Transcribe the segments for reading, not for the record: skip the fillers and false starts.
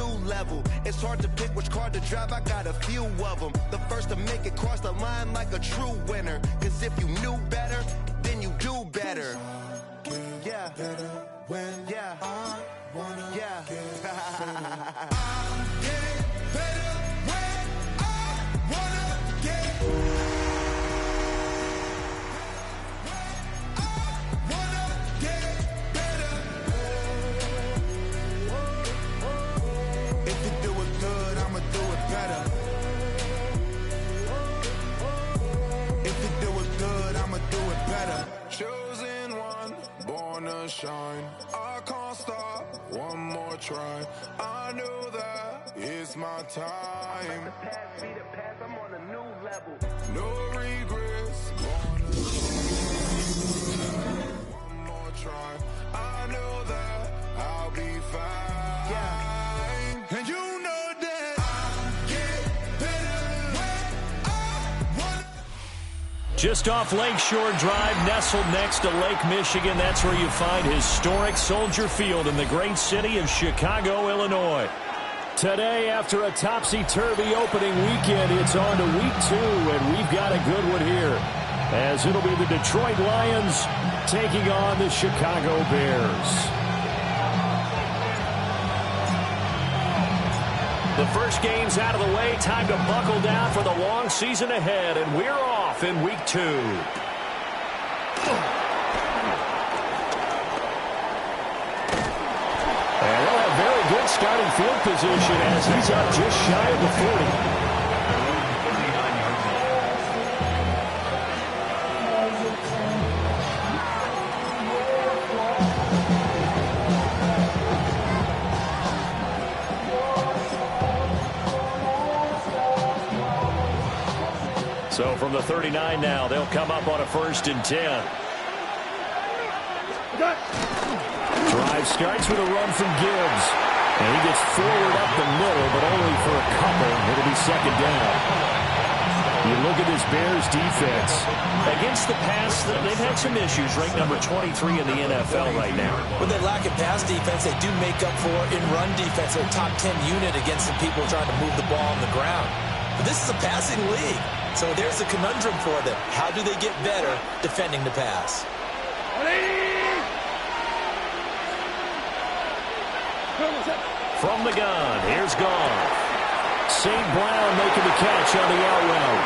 new level. It's hard to pick which car to drive, I got a few of them. The first to make it cross the line like a true winner. Cause if you knew better, then you do better. Yeah. Better when I wanna get better. I'm getting better when I wanna get better. If you do it good, I'ma do it better. If you do it good, I'ma do it better. Chosen one, born to shine. I can't stop, one more try. I know that it's my time. The past be the past, I'm on a new level. No regrets, born to shine. One more try. I know that I'll be fine. Yeah. And you know that I'll get better when I want. Just off Lakeshore Drive, nestled next to Lake Michigan. That's where you find historic Soldier Field in the great city of Chicago, Illinois. Today, after a topsy-turvy opening weekend, it's on to week 2, and we've got a good one here, as it'll be the Detroit Lions taking on the Chicago Bears. The first game's out of the way. Time to buckle down for the long season ahead, and we're off in week 2. And they'll have very good starting field position as he's up just shy of the 40. So from the 39 now, they'll come up on a 1st and 10. Drive starts with a run from Gibbs. And he gets forward up the middle, but only for a couple. It'll be 2nd down. You look at this Bears defense. Against the pass, they've had some issues. Ranked number 23 in the NFL right now. When they lack in pass defense, they do make up for in run defense. They're a top 10 unit against some people trying to move the ball on the ground. But this is a passing league. So there's a conundrum for them. How do they get better defending the pass? From the gun, here's Goff. St. Brown making the catch on the out route.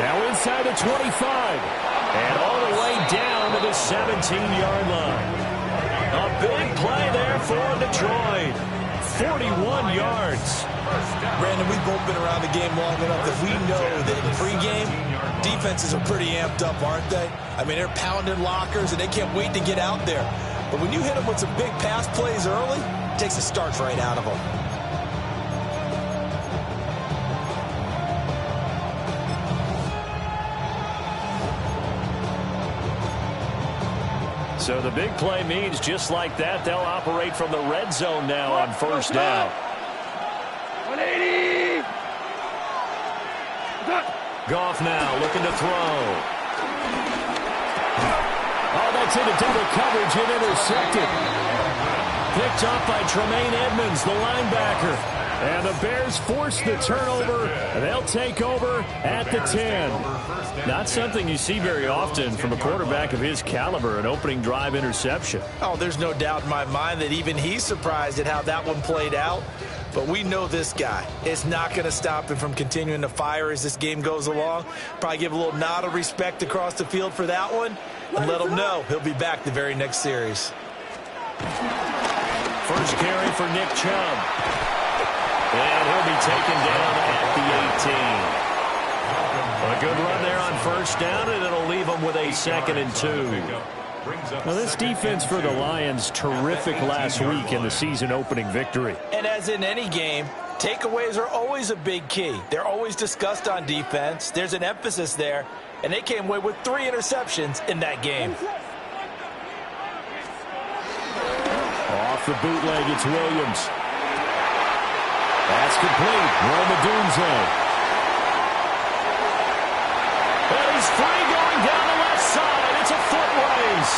Now inside the 25. And all the way down to the 17-yard line. A big play there for Detroit. 41 yards. Brandon, we've both been around the game long enough that we know that in pregame, defenses are pretty amped up, aren't they? I mean, they're pounding lockers, and they can't wait to get out there. But when you hit them with some big pass plays early, it takes the starch right out of them. So the big play means just like that, they'll operate from the red zone now on 1st down. 180. Goff now looking to throw. Oh, that's into double coverage and intercepted. Picked up by Tremaine Edmonds, the linebacker. And the Bears force the turnover. They'll take over at the 10. Not something you see very often from a quarterback of his caliber, an opening drive interception. Oh, there's no doubt in my mind that even he's surprised at how that one played out. But we know this guy. It's not going to stop him from continuing to fire as this game goes along. Probably give a little nod of respect across the field for that one. And let him know he'll be back the very next series. First carry for Nick Chubb. And he'll be taken down at the 18. A good run there on 1st down, and it'll leave him with a 2nd and 2. Now, this defense for the Lions, terrific last week in the season-opening victory. And as in any game, takeaways are always a big key. They're always discussed on defense. There's an emphasis there, and they came away with 3 interceptions in that game. Off the bootleg, it's Williams. That's complete. Roma Dunze. And he's free going down the left side. It's a foot race.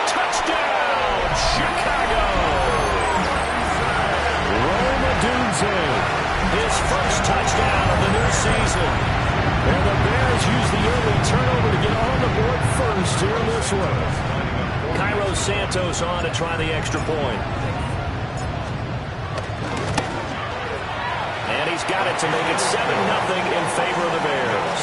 Touchdown, Chicago. season. And the Bears use the early turnover to get on the board first here in this one. Cairo Santos on to try the extra point. And he's got it to make it 7-0 in favor of the Bears.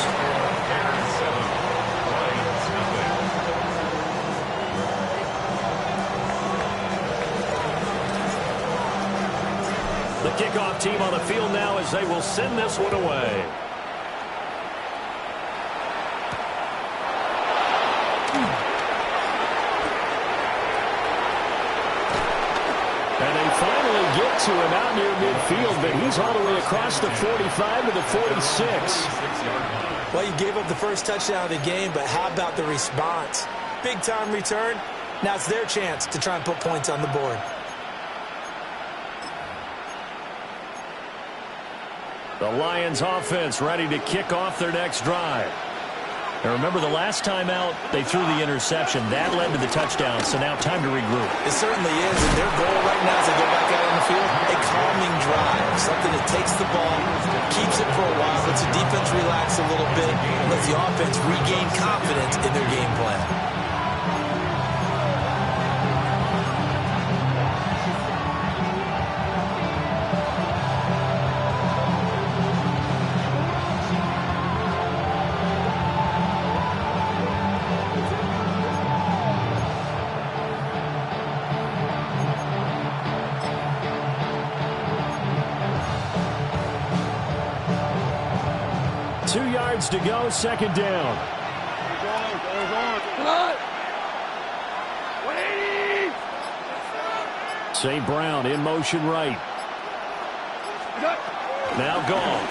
The kickoff team on the field now as they will send this one away. And they finally get to him out near midfield, but he's all the way across the 45 to the 46. Well, you gave up the first touchdown of the game, but how about the response? Big-time return. Now it's their chance to try and put points on the board. The Lions offense ready to kick off their next drive. And remember, the last time out, they threw the interception. That led to the touchdown, so now time to regroup. It certainly is, and their goal right now as they go back out on the field, a calming drive, something that takes the ball, keeps it for a while, lets the defense relax a little bit, and lets the offense regain confidence in their game plan. 2 yards to go, second down. St. Brown in motion right. Now gone.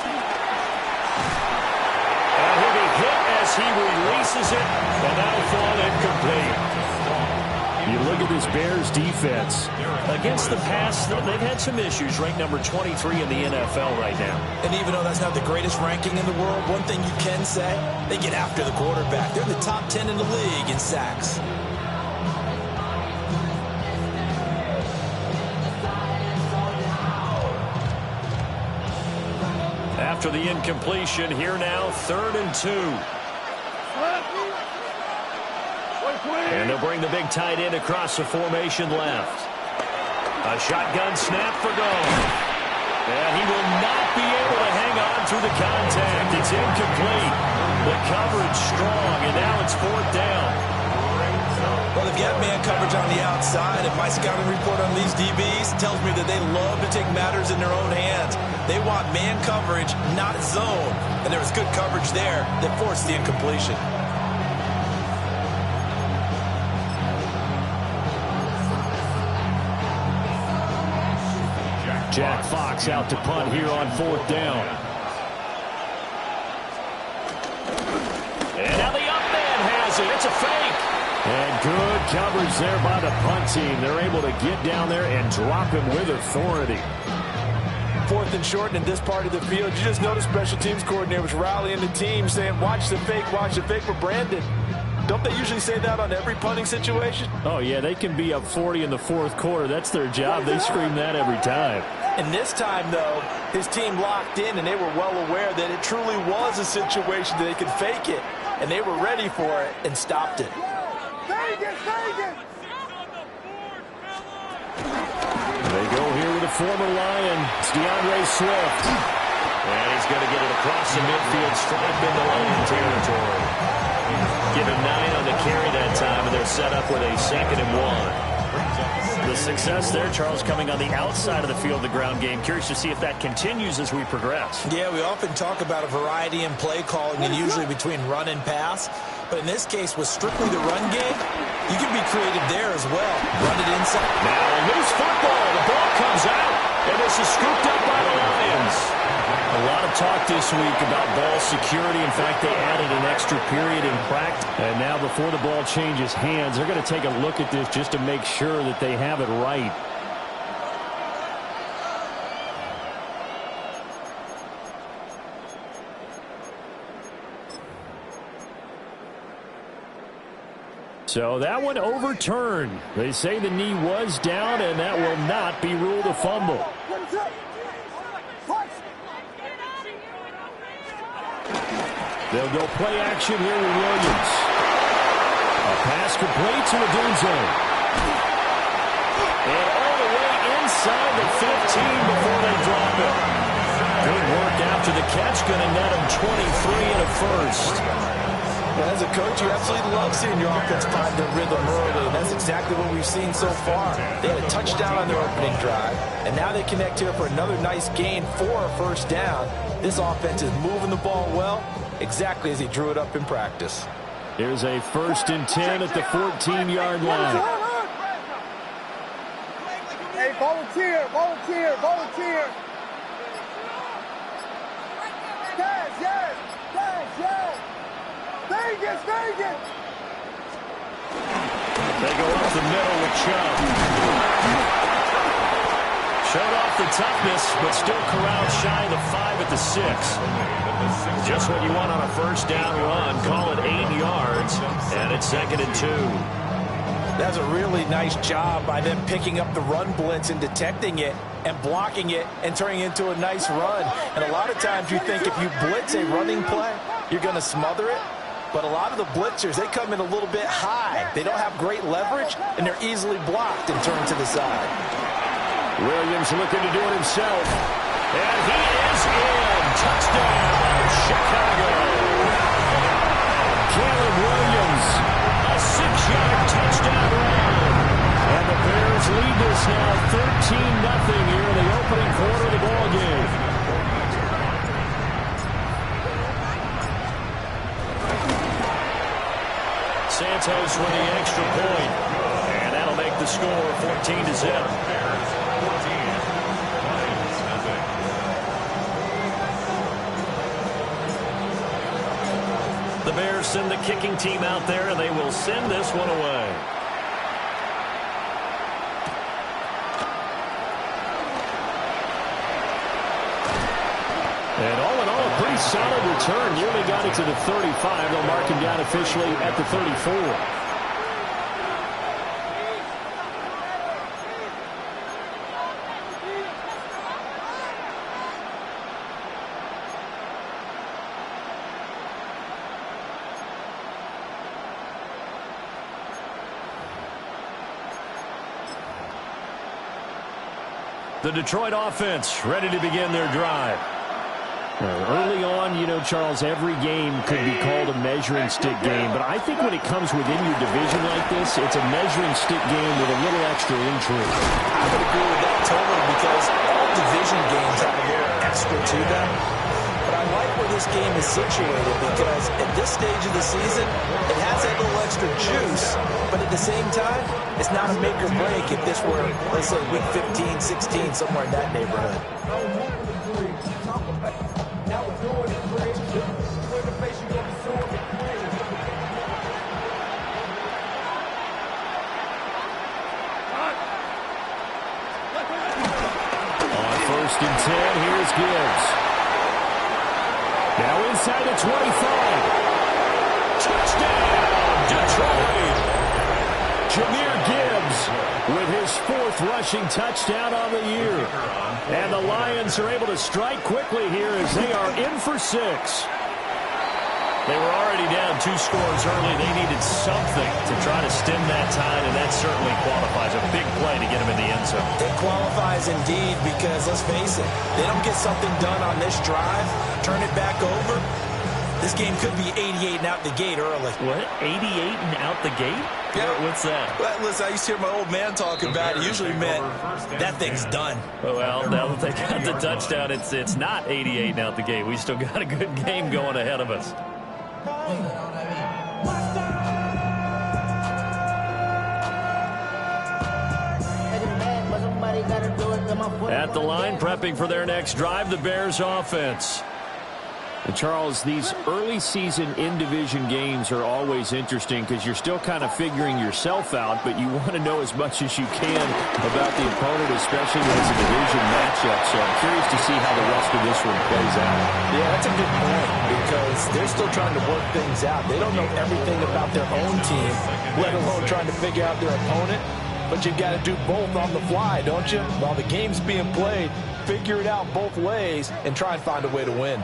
And he'll be hit as he releases it, and that'll fall incomplete. You look at this Bears defense. Against the pass, they've had some issues. Ranked number 23 in the NFL right now. And even though that's not the greatest ranking in the world, one thing you can say, they get after the quarterback. They're in the top 10 in the league in sacks. After the incompletion, here now, 3rd and 2. And they'll bring the big tight end across the formation left. A shotgun snap for goal. And he will not be able to hang on through the contact. It's incomplete. The coverage strong, and now it's 4th down. Well, they've got man coverage on the outside, and my scouting report on these DBs tells me that they love to take matters in their own hands. They want man coverage, not zone. And there was good coverage there that forced the incompletion. Jack Fox out to punt here on 4th down. And now the up man has it. It's a fake. And good coverage there by the punt team. They're able to get down there and drop him with authority. 4th and short in this part of the field. You just notice special teams coordinators rallying the team saying, watch the fake for Brandon. Don't they usually say that on every punting situation? Oh, yeah, they can be up 40 in the 4th quarter. That's their job. They scream that every time. And this time, though, his team locked in, and they were well aware that it truly was a situation that they could fake it. And they were ready for it and stopped it. They go here with a former Lion. It's DeAndre Swift. And he's going to get it across the midfield stripe into Lion territory. Give him 9 on the carry that time, and they're set up with a 2nd and 1. The success there, Charles, coming on the outside of the field, the ground game. Curious to see if that continues as we progress. Yeah, we often talk about a variety in play calling and usually between run and pass. But in this case, with strictly the run game, you can be creative there as well. Run it inside. Now a loose football. The ball comes out, and this is scooped up by the Lions. A lot of talk this week about ball security. In fact, they added an extra period in practice. And now before the ball changes hands, they're going to take a look at this just to make sure that they have it right. So that one overturned. They say the knee was down, and that will not be ruled a fumble. They'll go play action here with Williams. A pass complete to Odunze. And all the way inside the 15 before they drop it. Good work after the catch. Going to net him 23 and a first. Well, as a coach, you absolutely love seeing your offense find their rhythm early, and that's exactly what we've seen so far. They had a touchdown on their opening drive, and now they connect here for another nice gain for a first down. This offense is moving the ball well, exactly as he drew it up in practice. Here's a 1st and 10 at the 14-yard line. Hey, volunteer, volunteer, volunteer. Dash, yes, dash, yes. Vegas, Vegas. They go up the middle with Chubb. Showed off the toughness, but still corralled shy of the 5 at the 6. Just what you want on a first down run. Call it 8 yards, and it's 2nd and 2. That's a really nice job by them picking up the run blitz and detecting it and blocking it and turning it into a nice run. And a lot of times you think if you blitz a running play, you're going to smother it. But a lot of the blitzers, they come in a little bit high. They don't have great leverage, and they're easily blocked and turned to the side. Williams looking to do it himself. And he is in. Touchdown, Chicago. Caleb Williams, a 6-yard touchdown run. And the Bears lead this now 13-0 here in the opening quarter of the ballgame. Santos with the extra point, and that'll make the score 14-0. The Bears send the kicking team out there, and they will send this one away. And all in all, a pretty solid return. Nearly got it to the 35. They'll mark him down officially at the 34. The Detroit offense ready to begin their drive. Early on, you know, Charles, every game could be called a measuring stick game. But I think when it comes within your division like this, it's a measuring stick game with a little extra intrigue. I would agree with that totally because all division games have a little extra to them. But I like where this game is situated because at this stage of the season, it has that little extra juice. But at the same time, it's not a make or break if this were, let's say, week 15, 16, somewhere in that neighborhood. On 1st and 10, here's Gibbs. Now inside the 25. Touchdown, Detroit! Jahmyr Gibbs with his 4th rushing touchdown on the year. And the Lions are able to strike quickly here as they are in for 6. They were already down 2 scores early. They needed something to try to stem that tide, and that certainly qualifies. A big play to get them in the end zone. It qualifies indeed because, let's face it, they don't get something done on this drive, turn it back over, this game could be 88 and out the gate early. What? 88 and out the gate? Yeah. What's that? Well, listen, I used to hear my old man talk about it. Usually meant that thing's done. Well, now that they got the touchdown, it's not 88 and out the gate. We still got a good game going ahead of us. At the line, prepping for their next drive, the Bears offense. And Charles, these early season in-division games are always interesting because you're still kind of figuring yourself out, but you want to know as much as you can about the opponent, especially when it's a division matchup. So I'm curious to see how the rest of this one plays out. Yeah, that's a good point because they're still trying to work things out. They don't know everything about their own team, let alone trying to figure out their opponent. But you've got to do both on the fly, don't you? While the game's being played, figure it out both ways and try and find a way to win.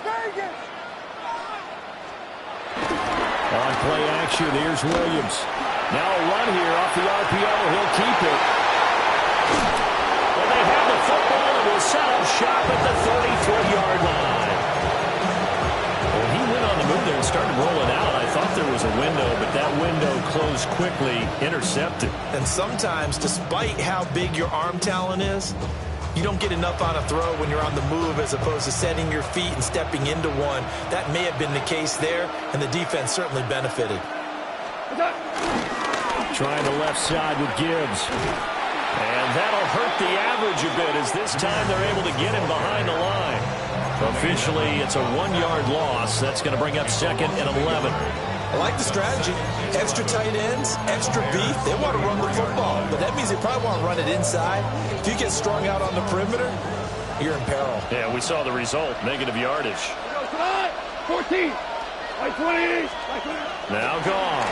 Vegas! On play action, here's Williams. Now a run here off the RPO. He'll keep it. And they have the football and will set up shop at the 33-yard line. Well, he went on the move there and started rolling out. I thought there was a window, but that window closed quickly, intercepted. And sometimes, despite how big your arm talent is, you don't get enough on a throw when you're on the move as opposed to setting your feet and stepping into one. That may have been the case there, and the defense certainly benefited. Trying the left side with Gibbs. And that'll hurt the average a bit as this time they're able to get him behind the line. Officially, it's a 1-yard loss. That's going to bring up 2nd and 11. I like the strategy. Extra tight ends, extra beef. They want to run the football, but that means they probably want to run it inside. If you get strung out on the perimeter, you're in peril. Yeah, we saw the result. Negative yardage. 14. Like 20. Now gone.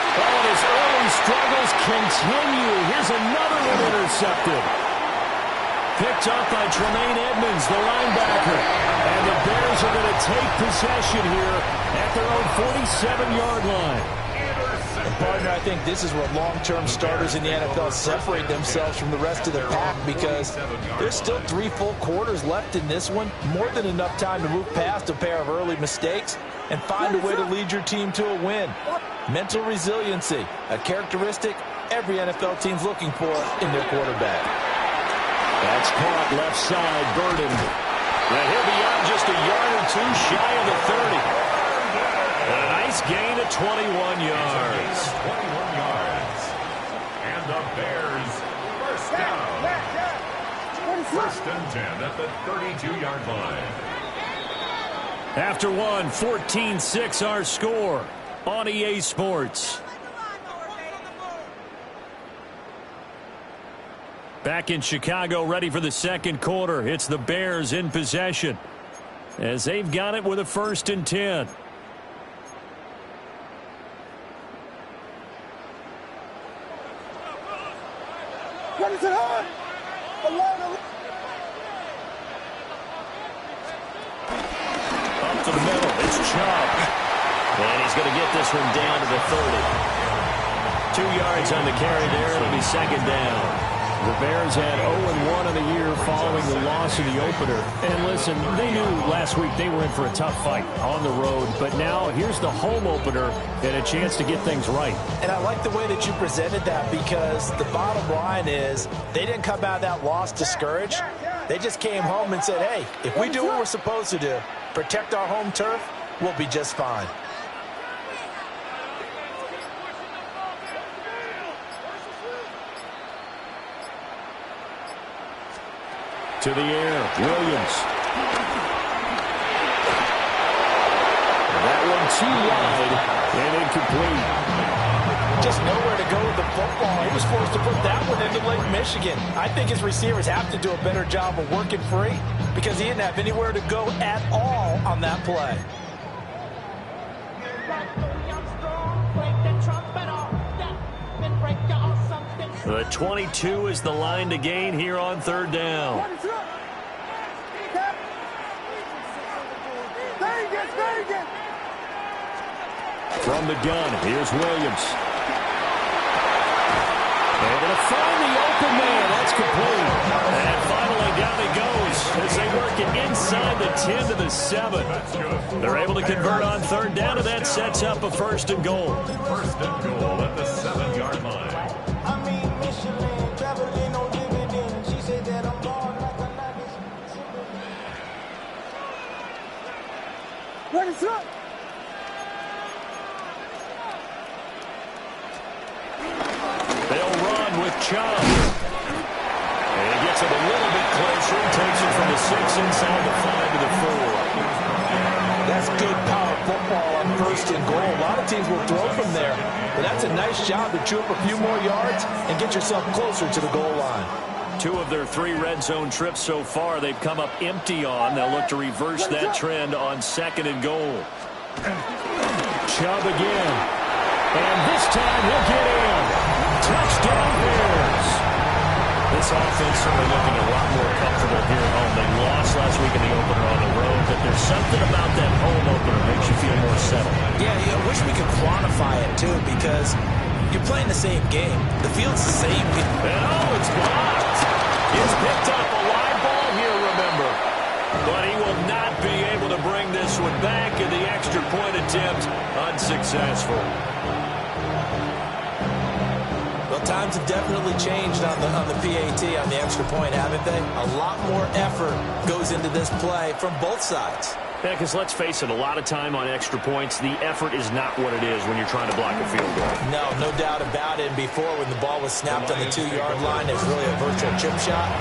Oh, and his early struggles continue. Here's another one intercepted. Picked up by Tremaine Edmonds, the linebacker. And the Bears are going to take possession here at their own 47-yard line. And partner, I think this is where long-term starters in the NFL separate themselves from the rest of the pack because there's still 3 full quarters left in this one. More than enough time to move past a pair of early mistakes and find a way to lead your team to a win. Mental resiliency, a characteristic every NFL team's looking for in their quarterback. That's caught left side, Burden. And he'll be out just a yard or two shy of the 30. And a nice gain of 21 yards. 21 yards. And the Bears first down. First and 10 at the 32-yard line. After one, 14-6 our score on EA Sports. Back in Chicago, ready for the second quarter. It's the Bears in possession as they've got it with a 1st and 10. Up the middle, it's Chubb. And he's going to get this one down to the 30. 2 yards on the carry there. It'll be 2nd down. The Bears had 0-1 in the year following the loss in the opener. And listen, they knew last week they were in for a tough fight on the road. But now here's the home opener and a chance to get things right. And I like the way that you presented that because the bottom line is they didn't come out of that loss discouraged. They just came home and said, hey, if we do what we're supposed to do, protect our home turf, we'll be just fine. To the air, Williams. That one too wide and incomplete. Just nowhere to go with the football. He was forced to put that one into Lake Michigan. I think his receivers have to do a better job of working free because he didn't have anywhere to go at all on that play. The 22 is the line to gain here on 3rd down. From the gun, here's Williams. They're going to find the open man. That's complete. And finally down he goes as they work it inside the 10 to the 7. They're able to convert on 3rd down, and that sets up a 1st and goal. 1st and goal at the 7-yard line. They'll run with Chubb. And he gets it a little bit closer and takes it from the 6 inside the 5 to the 4. That's good power football on 1st and goal. A lot of teams will throw from there. But that's a nice job to chew up a few more yards and get yourself closer to the goal line. 2 of their 3 red zone trips so far they've come up empty on. They'll look to reverse that trend on 2nd and goal. Chubb again. And this time he'll get in. Touchdown Bears. The this offense certainly looking a lot more comfortable here at home. They lost last week in the opener on the road, but there's something about that home opener that makes you feel more settled. Yeah, I wish we could quantify it, too, because you're playing the same game. The field's the same. And it's blocked. It's picked up a live ball here, remember. But he will not be able to bring this one back, and the extra point attempt unsuccessful. Well, times have definitely changed on the PAT, on the extra point, haven't they? A lot more effort goes into this play from both sides. Yeah, because let's face it, a lot of time on extra points, the effort is not what it is when you're trying to block a field goal. No doubt about it. And before, when the ball was snapped on the 2-yard line, it was really a virtual chip shot.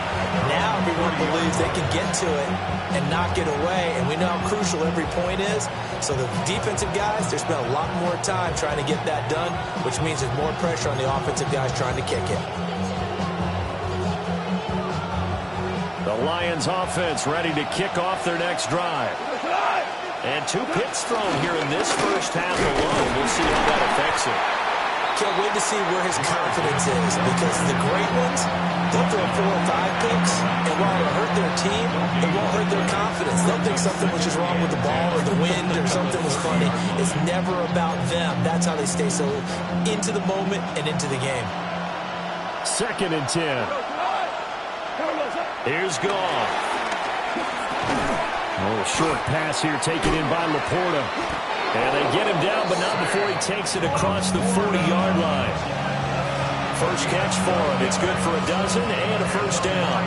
Now everyone believes they can get to it and knock it away, and we know how crucial every point is. So the defensive guys, they spend a lot more time trying to get that done, which means there's more pressure on the offensive guys trying to kick it. The Lions offense ready to kick off their next drive. And 2 picks thrown here in this first half alone. We'll see how that affects him. Can't wait to see where his confidence is, because the great ones, they'll throw 4 or 5 picks, and while it'll hurt their team, it won't hurt their confidence. They'll think something was just wrong with the ball or the wind or something was funny. It's never about them. That's how they stay so into the moment and into the game. 2nd and 10. Here's Goff. A little short pass here taken in by Laporta. And they get him down, but not before he takes it across the 40-yard line. First catch for him. It's good for a dozen and a first down.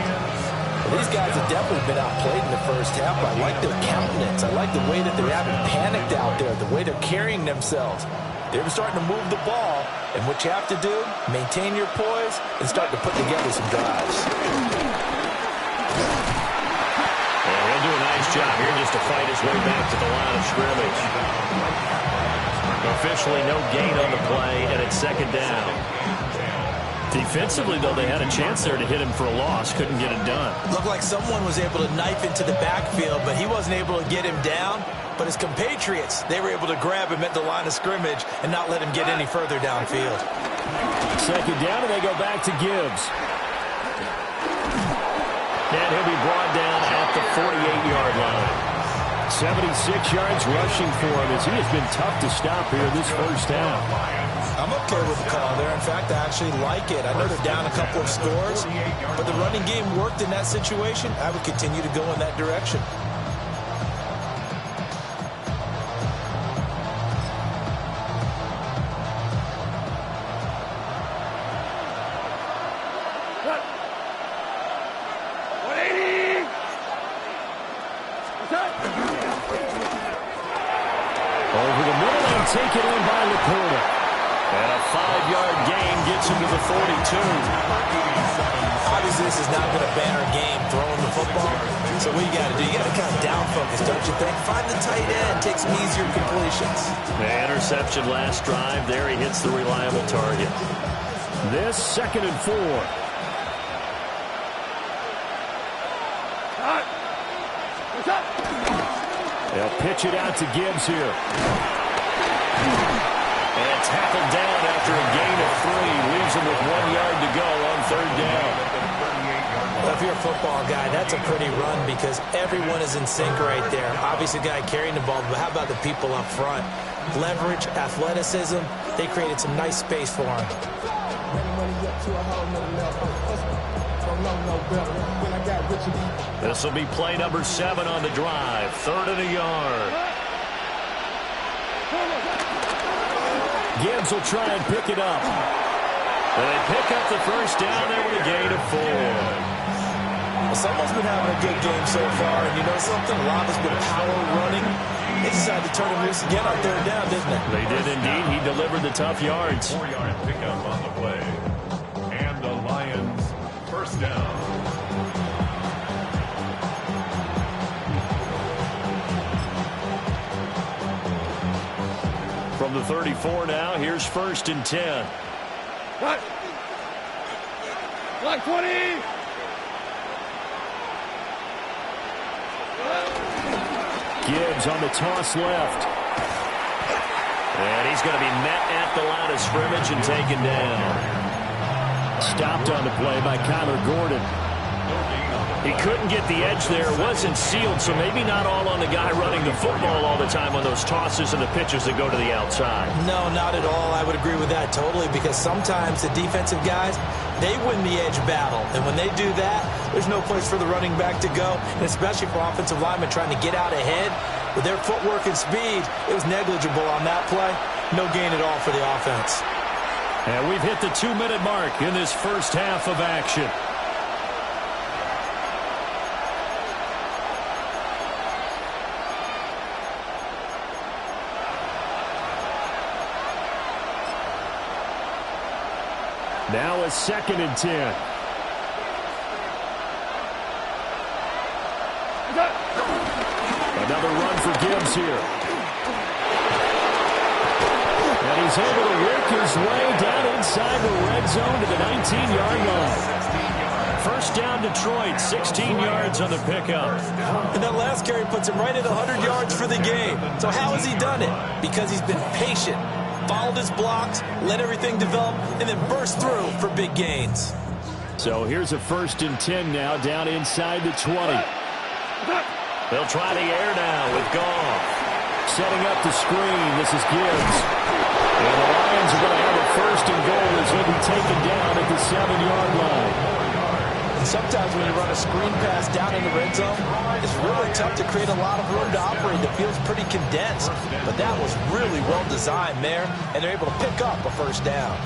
Well, these guys have definitely been outplayed in the first half. I like their countenance. I like the way that they haven't panicked out there, the way they're carrying themselves. They're starting to move the ball, and what you have to do, maintain your poise and start to put together some drives. He'll do a nice job here just to fight his way back to the line of scrimmage. Officially no gain on the play, and it's 2nd down. Defensively, though, they had a chance there to hit him for a loss. Couldn't get it done. Looked like someone was able to knife into the backfield, but he wasn't able to get him down. But his compatriots, they were able to grab him at the line of scrimmage and not let him get any further downfield. 2nd down, and they go back to Gibbs. And he'll be brought down at the 48-yard line. 76 yards rushing for him as he has been tough to stop here this first half. I'm okay with the call there. In fact, I actually like it. I know they're down a couple of scores, but the running game worked in that situation. I would continue to go in that direction. Over the middle and taken in by Laporta. And a 5-yard gain gets him to the 42. Obviously, this is not been a banner game throwing the football. So what you got to do, you got to kind of down focus, don't you think? Find the tight end, take some easier completions. The interception last drive. There he hits the reliable target. This 2nd and 4. They'll pitch it out to Gibbs here. And tackled down after a gain of 3. Leaves him with 1 yard to go on 3rd down. Well, if you're a football guy, that's a pretty run because everyone is in sync right there. Obviously, the guy carrying the ball, but how about the people up front? Leverage, athleticism, they created some nice space for him. This will be play number 7 on the drive. 3rd and a yard. Gibbs will try and pick it up. And they pick up the first down there with a gain of 4. Well, someone's been having a good game so far, and you know something? A lot has been power running. They decided to turn him loose again on 3rd down, didn't they? They did indeed. He delivered the tough yards. 4-yard pickup on the play. And the Lions, first down. From the 34 now, here's 1st and 10. Cut. Block 20. Gibbs on the toss left. And he's going to be met at the line of scrimmage and taken down. Stopped on the play by Kyler Gordon. He couldn't get the edge there. It wasn't sealed, so maybe not all on the guy running the football all the time on those tosses and the pitches that go to the outside. No, not at all. I would agree with that totally, because sometimes the defensive guys, they win the edge battle. And when they do that, there's no place for the running back to go, and especially for offensive linemen trying to get out ahead. With their footwork and speed, it was negligible on that play. No gain at all for the offense. And we've hit the 2-minute mark in this first half of action. Now a 2nd and 10. Another run for Gibbs here. And he's able to work his way down inside the red zone to the 19-yard line. First down, Detroit, 16 yards on the pickup. And that last carry puts him right at 100 yards for the game. So how has he done it? Because he's been patient, followed his blocks, let everything develop, and then burst through for big gains. So here's a 1st and 10 now, down inside the 20. They'll try the air now with Goff. Setting up the screen, this is Gibbs. And the Lions are going to have a 1st and goal as he'll be taken down at the 7-yard line. And sometimes when you run a screen pass down in the red zone, it's really tough to create a lot of room to operate. The field's pretty condensed. But that was really well designed there, and they're able to pick up a 1st down.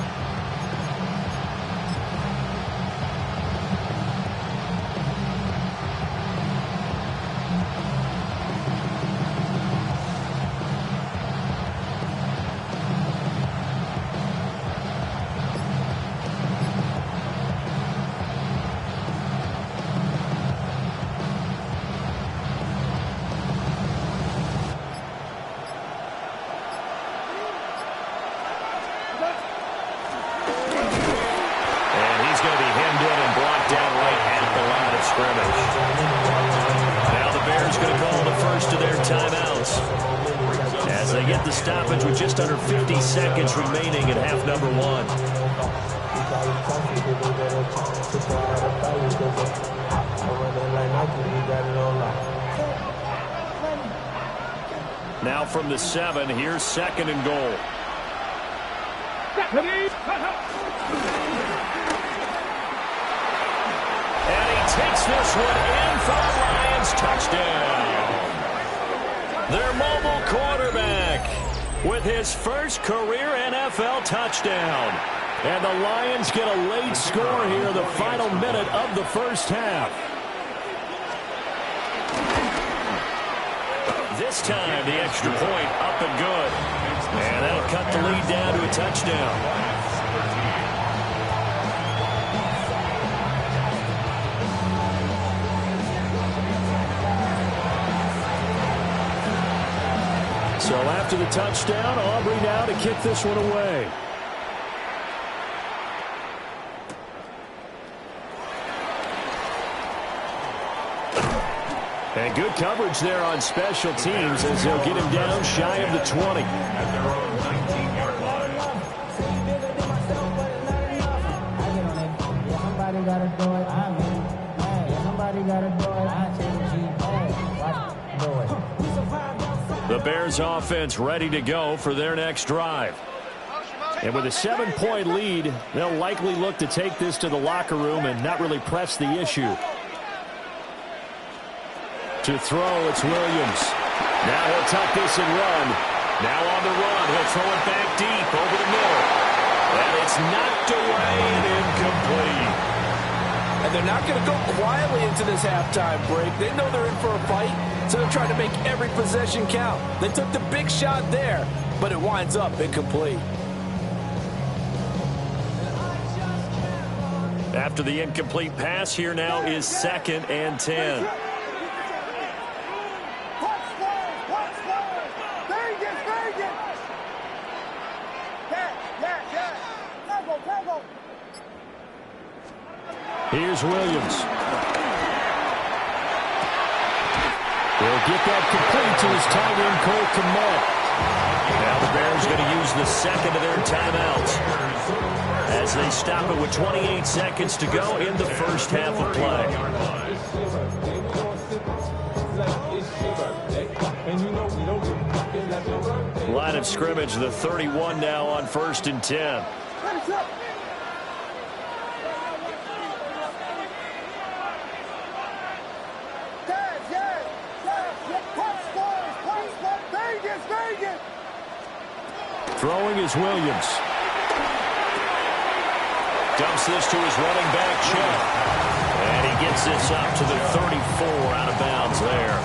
Now the Bears going to call the first of their timeouts as they get the stoppage with just under 50 seconds remaining in half number 1. Now from the 7, here's 2nd and goal. Takes this one in for the Lions. Touchdown. Their mobile quarterback with his first career NFL touchdown. And the Lions get a late score here in the final minute of the first half. This time the extra point up and good. And that'll cut the lead down to a touchdown. So after the touchdown, Aubrey now to kick this one away. And good coverage there on special teams as they'll get him down shy of the 20. At their own 19-yard line. Somebody gotta do it. Somebody gotta do it. The Bears offense ready to go for their next drive. And with a 7-point lead, they'll likely look to take this to the locker room and not really press the issue. To throw, it's Williams. Now he'll tuck this and run. Now on the run, he'll throw it back deep over the middle. And it's knocked away and incomplete. And they're not going to go quietly into this halftime break. They know they're in for a fight, so they're trying to make every possession count. They took the big shot there, but it winds up incomplete. After the incomplete pass, here now is 2nd and 10. Here's Williams. He'll get that complete to his tight end, Cole Kmet. Now the Bears going to use the 2nd of their timeouts as they stop it with 28 seconds to go in the first half of play. Line of scrimmage, the 31 now on 1st and 10. Throwing is Williams. Dumps this to his running back, Chet. And he gets this up to the 34 out of bounds there.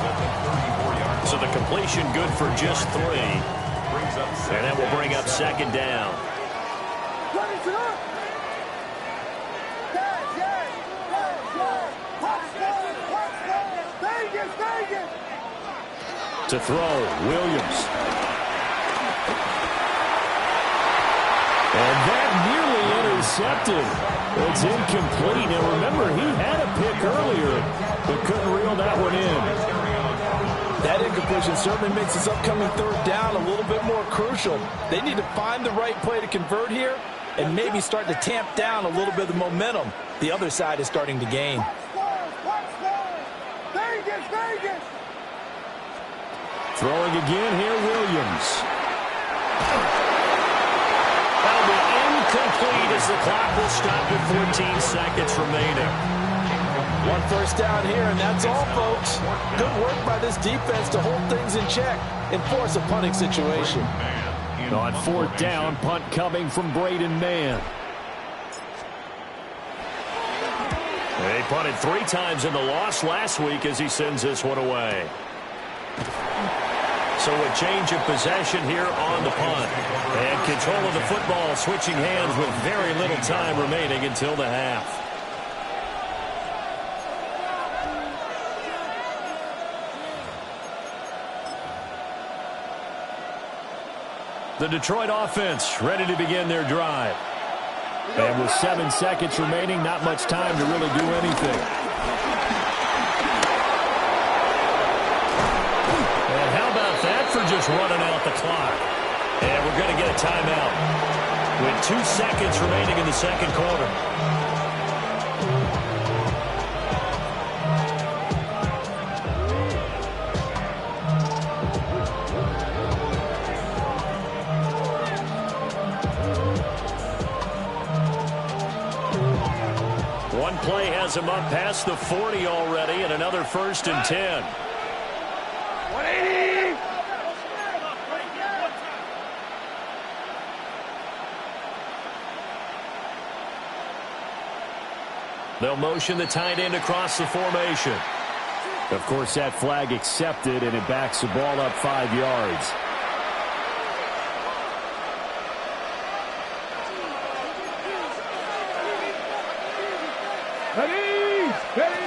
So the completion good for just 3. And that will bring up 2nd down. To throw, Williams. And that nearly intercepted. It's incomplete. Now remember, he had a pick earlier, but couldn't reel that one in. That incompletion certainly makes this upcoming 3rd down a little bit more crucial. They need to find the right play to convert here and maybe start to tamp down a little bit of momentum. The other side is starting to gain. Throwing again here, Williams. That'll be incomplete as the clock will stop with 14 seconds remaining. 1 first down here, and that's all, folks. Good work by this defense to hold things in check and force a punting situation. On 4th down, punt coming from Braden Mann. They punted 3 times in the loss last week as he sends this one away. So a change of possession here on the punt. And control of the football switching hands with very little time remaining until the half. The Detroit offense ready to begin their drive. And with 7 seconds remaining, not much time to really do anything. And how about that for just running out the clock? And we're going to get a timeout with 2 seconds remaining in the 2nd quarter. One play has him up past the 40 already, and another 1st and 10. 180! They'll motion the tight end across the formation. Of course, that flag accepted, and it backs the ball up 5 yards. Ready! Ready!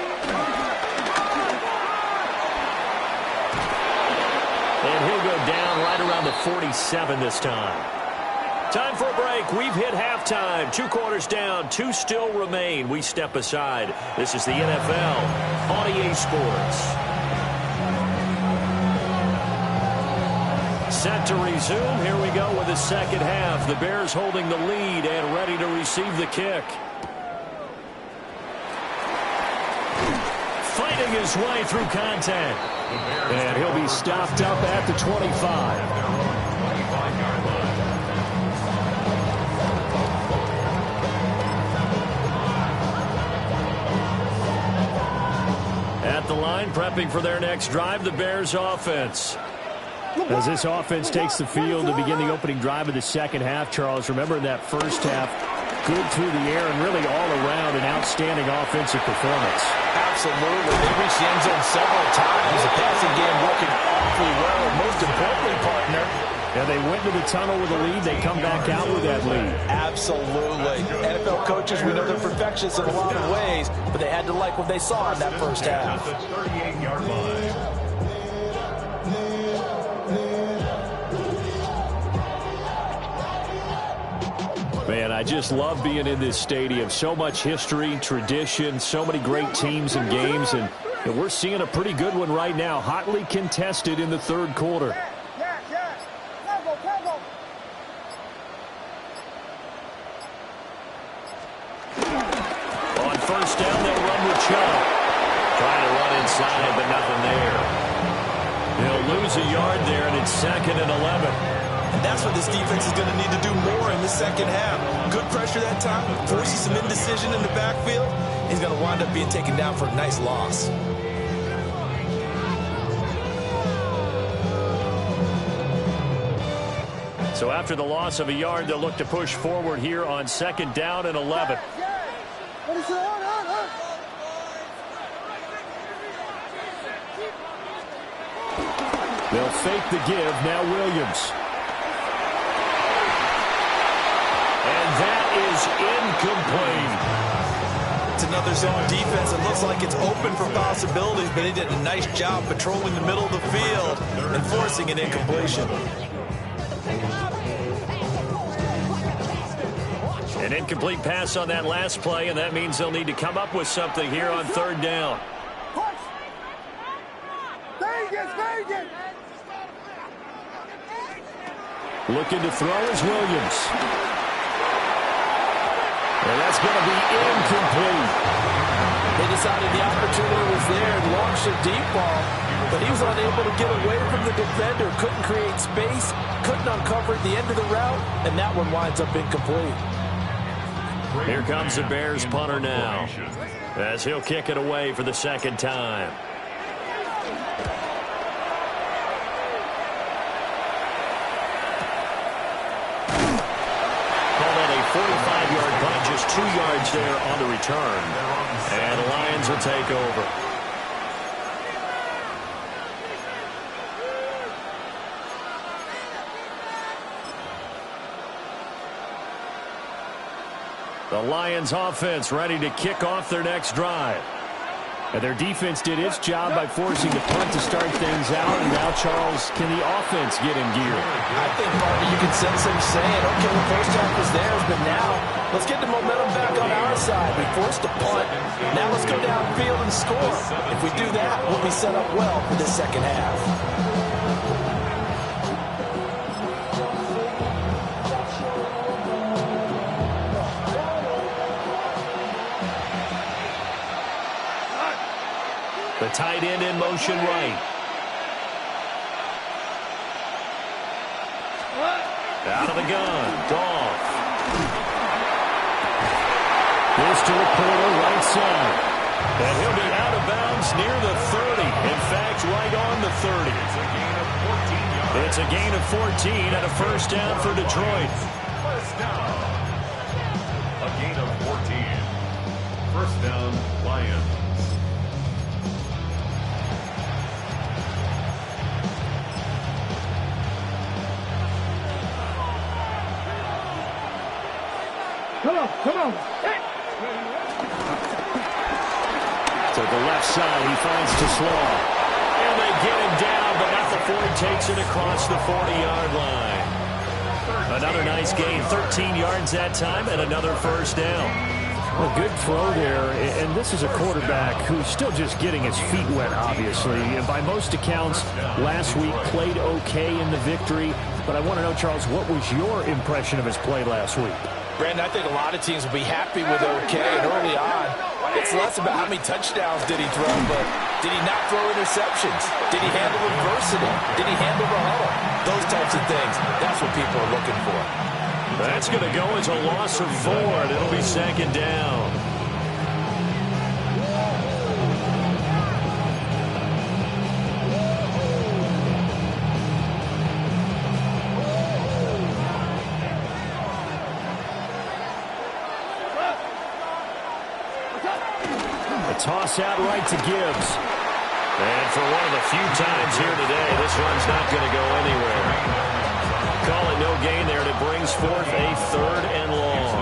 And he'll go down right around the 47 this time. Time for a break. We've hit halftime. 2 quarters down. 2 still remain. We step aside. This is the NFL on EA Sports. Set to resume. Here we go with the 2nd half. The Bears holding the lead and ready to receive the kick. Fighting his way through contact. And he'll be stopped up at the 25. At the line, prepping for their next drive, the Bears offense. As this offense takes the field to begin the opening drive of the 2nd half, Charles, remember in that 1st half, good through the air and really all around an outstanding offensive performance. Absolutely. They reached the end zone several times. The passing game working awfully well. And most importantly, partner, and they went to the tunnel with a lead. They come back out with that lead. Absolutely. NFL coaches, we know they're perfectionists in a lot of ways, but they had to like what they saw in that 1st half. 38-yard line. Man, I just love being in this stadium. So much history, tradition, so many great teams and games, and we're seeing a pretty good one right now, hotly contested in the 3rd quarter. first down, they'll run with Chubb. Trying to run inside, but nothing there. He'll lose a yard there, and it's 2nd and 11. And that's what this defense is going to need to do more in the second half. Good pressure that time, forces some indecision in the backfield. He's going to wind up being taken down for a nice loss. So after the loss of a yard, they'll look to push forward here on 2nd down and 11. They'll fake the give. Now Williams. And that is incomplete. It's another zone defense. It looks like it's open for possibilities, but he did a nice job patrolling the middle of the field and forcing an incompletion. An incomplete pass on that last play, and that means they'll need to come up with something here on 3rd down. Looking to throw is Williams. And that's going to be incomplete. They decided the opportunity was there and launched a deep ball, but he was unable to get away from the defender, couldn't create space, couldn't uncover the end of the route, and that one winds up incomplete. Here comes the Bears punter now, as he'll kick it away for the 2nd time. Call that a 45-yard punt, just 2 yards there on the return. And the Lions will take over. The Lions offense ready to kick off their next drive. And their defense did its job by forcing the punt to start things out. And now, Charles, can the offense get in gear? I think, Marty, you can sense them saying, okay, the first half was theirs, but now let's get the momentum back on our side. We forced a punt. Now let's go downfield and score. If we do that, we'll be set up well for the second half. The tight end in motion right. Out of the gun. Goff. Here's to the corner, right side. And he'll be out of bounds near the 30. In fact, right on the 30. It's a gain of 14 and a first down for Detroit. First down. A gain of 14. First down, Lions. Come on. Hey. To the left side, he finds Tesla. And they get him down, but not before he takes it across the 40-yard line. Another nice gain, 13 yards that time, and another first down. Well, good throw there, and this is a quarterback who's still just getting his feet wet, obviously. And by most accounts, last week played okay in the victory. But I want to know, Charles, what was your impression of his play last week? Brandon, I think a lot of teams will be happy with okay, and early on, it's less about how many touchdowns did he throw, but did he not throw interceptions? Did he handle adversity? Did he handle the huddle? Those types of things, that's what people are looking for. That's going to go as a loss of 4, and it'll be 2nd down. Toss out right to Gibbs. And for one of the few times here today, this run's not going to go anywhere. Call it no gain there, and it brings forth a 3rd and long.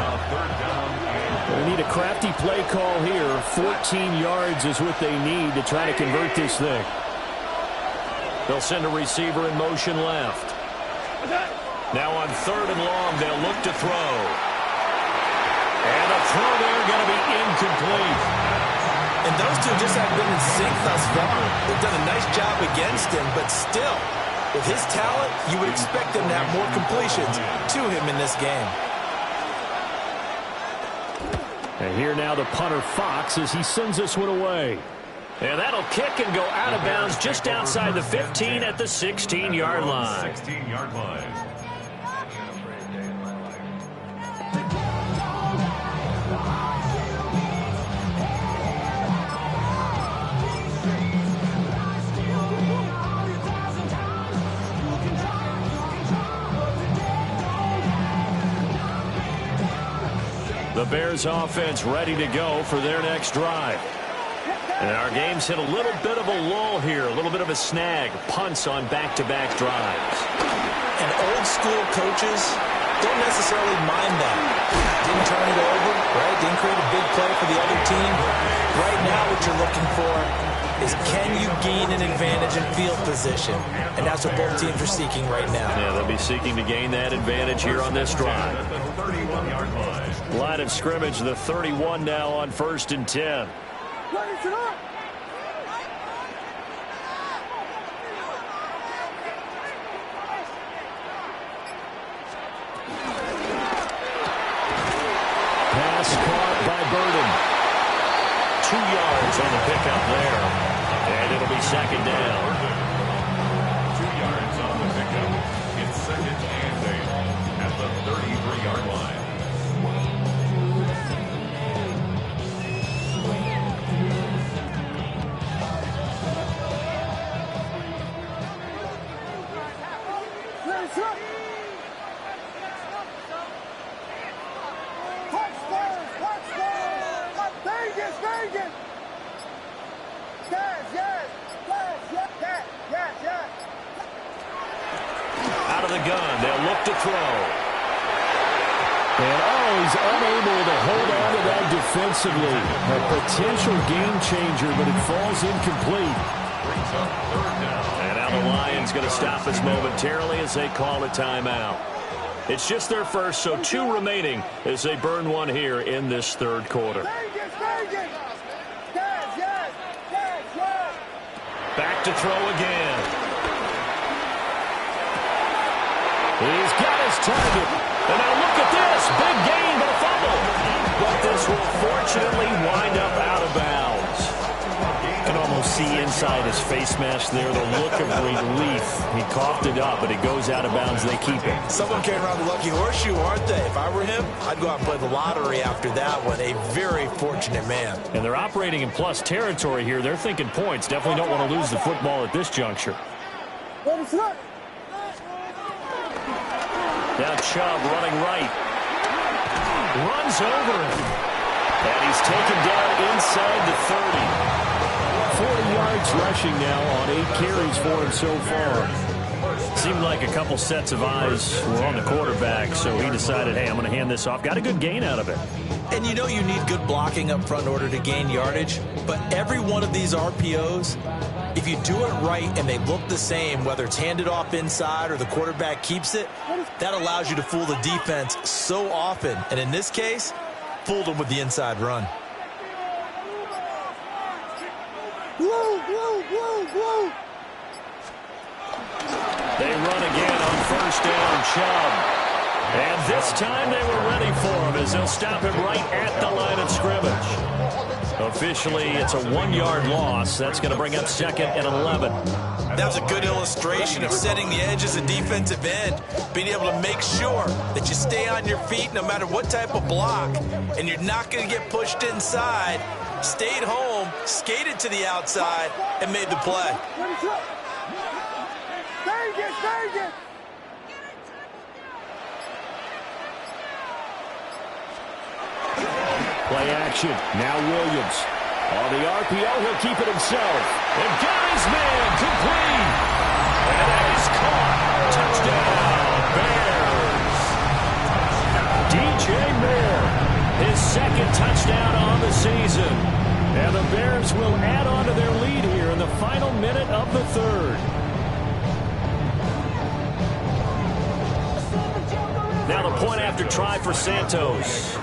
They need a crafty play call here. 14 yards is what they need to try to convert this thing. They'll send a receiver in motion left. Now on 3rd and long, they'll look to throw. And a throw there going to be incomplete. And those two just have been in sync thus far. They've done a nice job against him, but still, with his talent, you would expect him to have more completions to him in this game. And here now the punter Fox as he sends this one away. And that'll kick and go out of bounds just outside the 15 at the 16-yard line. 16-yard line. The Bears offense ready to go for their next drive. And our game's hit a little bit of a lull here, a little bit of a snag. Punts on back-to-back drives. And old school coaches don't necessarily mind that. Didn't turn it over, right? Didn't create a big play for the other team. Right now what you're looking for is can you gain an advantage in field position? And that's what both teams are seeking right now. Yeah, they'll be seeking to gain that advantage here on this drive. Line of scrimmage, the 31 now on 1st and 10. Pass caught by Burden. 2 yards on the pickup there. And it'll be second down. 2 yards on the pickup. It's second and 8 at the 33-yard line. Out of the gun, they'll look to throw. And he's unable to hold on to that defensively. A potential game changer, but it falls incomplete. And now the Lions going to stop us momentarily as they call a timeout. It's just their first, so 2 remaining as they burn one here in this third quarter. Back to throw again. He's got his target. And now look at this. Big gain, but a fumble. But this will fortunately wind up out of bounds. You can almost see inside his face mask there the look of relief. He coughed it up, but it goes out of bounds. They keep it. Someone came around the lucky horseshoe, aren't they? If I were him, I'd go out and play the lottery after that one. A very fortunate man. And they're operating in plus territory here. They're thinking points. Definitely don't want to lose the football at this juncture. Now Chubb running right. Runs over him. And he's taken down inside the 30. 40 yards rushing now on 8 carries for him so far. Seemed like a couple sets of eyes were on the quarterback, so he decided, hey, I'm going to hand this off. Got a good gain out of it. And you know you need good blocking up front in order to gain yardage, but every one of these RPOs, if you do it right and they look the same, whether it's handed off inside or the quarterback keeps it, that allows you to fool the defense so often. And in this case, fooled them with the inside run. They run again on first down, Chubb. And this time they were ready for him as they'll stop him right at the line of scrimmage. Officially, it's a 1-yard loss. That's going to bring up second and 11. That was a good illustration of setting the edge as a defensive end, being able to make sure that you stay on your feet no matter what type of block, and you're not going to get pushed inside. Stayed home, skated to the outside, and made the play. Play action. Now Williams. On the RPO, he'll keep it himself. And got his man complete. And that is caught. Touchdown, Bears. DJ Moore, his second touchdown on the season. And the Bears will add on to their lead here in the final minute of the third. Now the point after try for Santos.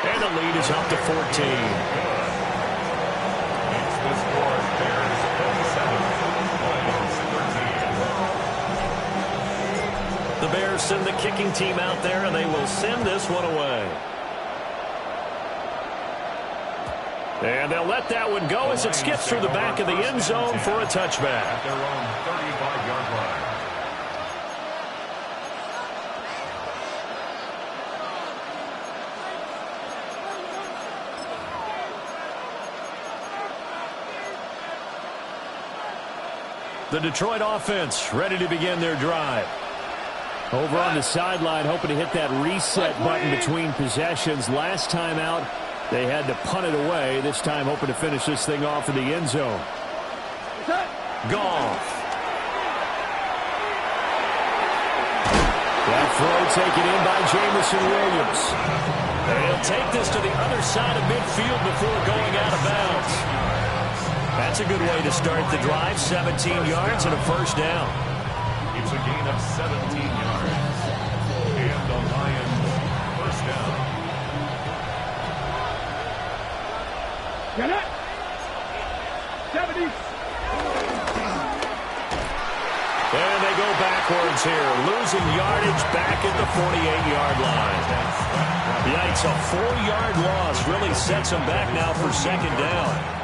And the lead is up to 14. The Bears send the kicking team out there, and they will send this one away. And they'll let that one go as it skips through the back of the end zone for a touchback. At their own 35-yard line. The Detroit offense ready to begin their drive. Over on the sideline, hoping to hit that reset button between possessions. Last time out, they had to punt it away. This time, hoping to finish this thing off in the end zone. Goff. That throw taken in by Jamison Williams. And he'll take this to the other side of midfield before going out of bounds. That's a good way to start the drive. 17 yards and a first down. It's a gain of 17 yards. And the Lions first down. Get it. 70. And they go backwards here, losing yardage back at the 48-yard line. Yikes, a 4-yard loss really sets them back now for second down.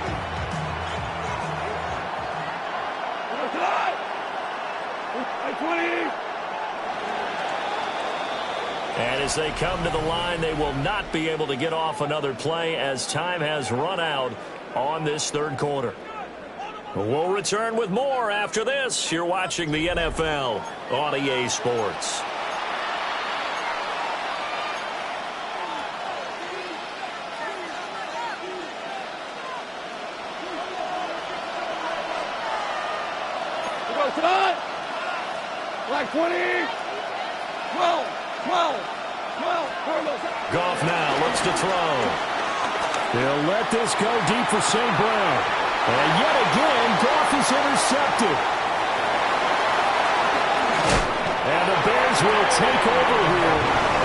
And as they come to the line, they will not be able to get off another play as time has run out on this third quarter. We'll return with more after this. You're watching the NFL on EA Sports. Like 20, 12, 12, 12. Goff now looks to throw. They'll let this go deep for St. Brown. And yet again, Goff is intercepted. And the Bears will take over here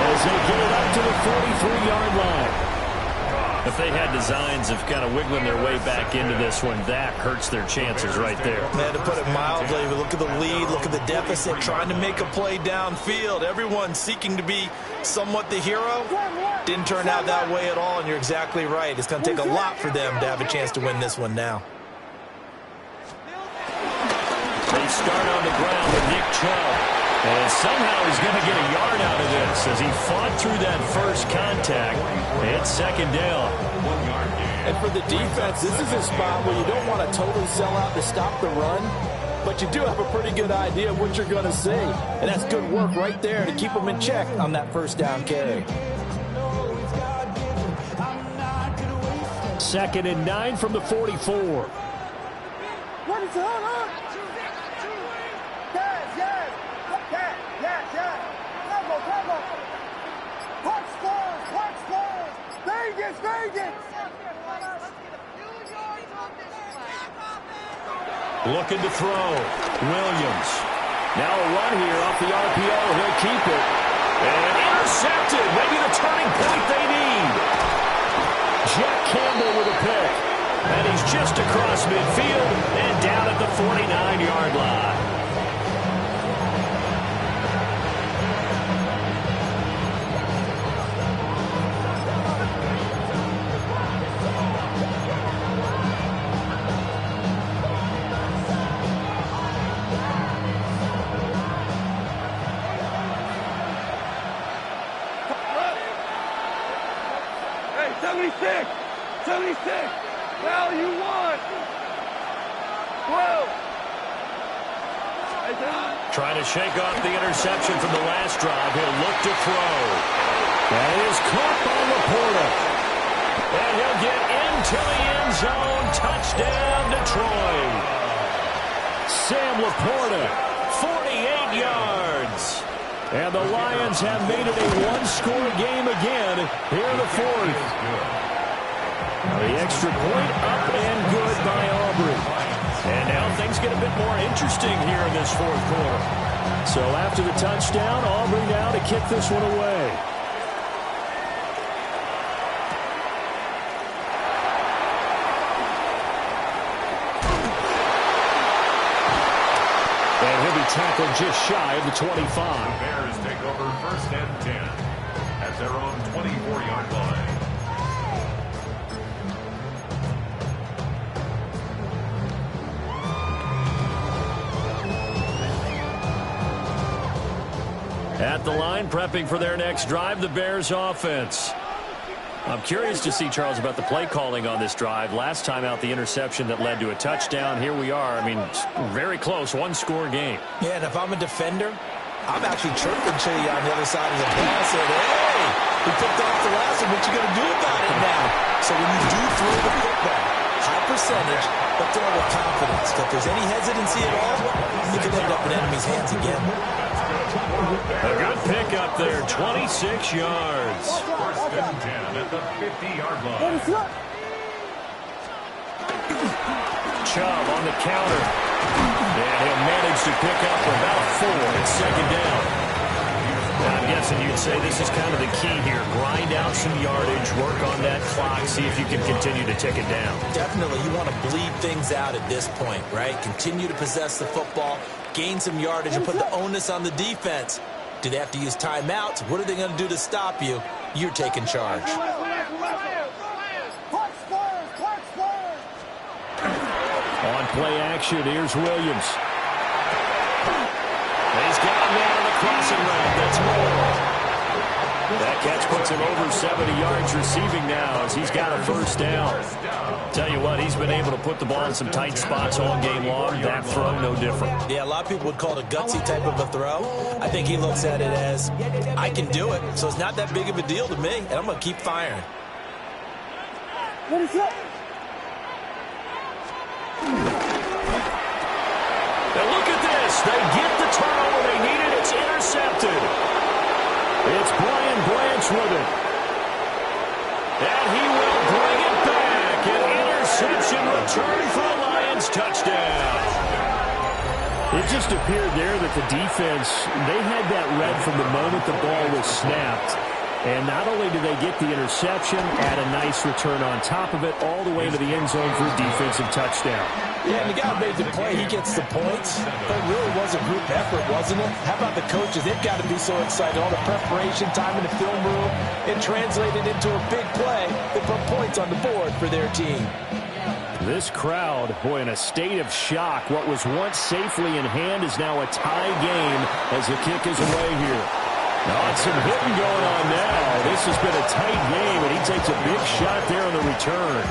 as they get it up to the 43-yard line. If they had designs of kind of wiggling their way back into this one, that hurts their chances right there. Man, to put it mildly, look at the lead, look at the deficit, trying to make a play downfield. Everyone seeking to be somewhat the hero. Didn't turn out that way at all, and you're exactly right. It's going to take a lot for them to have a chance to win this one now. They start on the ground with Nick Chubb. And somehow he's going to get a yard out of this as he fought through that first contact. It's second down. And for the defense, this is a spot where you don't want to totally sell out to stop the run, but you do have a pretty good idea of what you're going to see. And that's good work right there to keep them in check on that first down carry. 2nd and 9 from the 44. What is on? Looking to throw. Williams. Now a run here off the RPO. He'll keep it. And intercepted. Maybe the turning point they need. Jack Campbell with a pick. And he's just across midfield and down at the 49-yard line. Well, you won. 12. Trying to shake off the interception from the last drive. He'll look to throw. That is caught by Laporta. And he'll get into the end zone. Touchdown, Detroit. Sam Laporta, 48 yards. And the Lions have made it a one-score game again here in the fourth. The extra point up and good by Aubrey. And now things get a bit more interesting here in this fourth quarter. So after the touchdown, Aubrey now to kick this one away. And he'll be tackled just shy of the 25. The Bears take over 1st and 10 at their own 24-yard line. At the line, prepping for their next drive, the Bears offense. I'm curious to see, Charles, about the play calling on this drive. Last time out, the interception that led to a touchdown. Here we are. I mean, very close, one-score game. Yeah, and if I'm a defender, I'm actually chirping to you on the other side of the ball. Saying, hey, we picked off the last one. What you going to do about it now? So when you do throw the football, high percentage, but throw with confidence. If there's any hesitancy at all, you could end up in enemy's hands again. A good pick up there, 26 yards. 1st and 10 at the 50-yard line. Chubb on the counter. And he'll manage to pick up about 4. It's 2nd down. Now, I'm guessing you'd say this is kind of the key here. Grind out some yardage, work on that clock, see if you can continue to tick it down. Definitely, you want to bleed things out at this point, right? Continue to possess the football, gain some yardage, and put the onus on the defense. Do they have to use timeouts? What are they going to do to stop you? You're taking charge. On play action, here's Williams. He's got a man on the crossing route. That's more. That catch puts him over 70 yards receiving now as he's got a 1st down. Tell you what, he's been able to put the ball in some tight spots all game long. That throw, no different. Yeah, a lot of people would call it a gutsy type of a throw. I think he looks at it as, I can do it, so it's not that big of a deal to me, and I'm going to keep firing. What is that? Now look at this. They get the turnover they needed. It's intercepted. It's Brian Branch with it. And he will bring it back. An interception return for a Lions touchdown. It just appeared there that the defense, they had that read from the moment the ball was snapped. And not only do they get the interception, add a nice return on top of it, all the way to the end zone for a defensive touchdown. Yeah, and the guy who made the play, he gets the points. But it really was a group effort, wasn't it? How about the coaches? They've got to be so excited. All the preparation time in the film room, it translated into a big play that put points on the board for their team. This crowd, boy, in a state of shock. What was once safely in hand is now a tie game as the kick is away here. Oh, some hitting going on now. This has been a tight game, and he takes a big shot there on the return.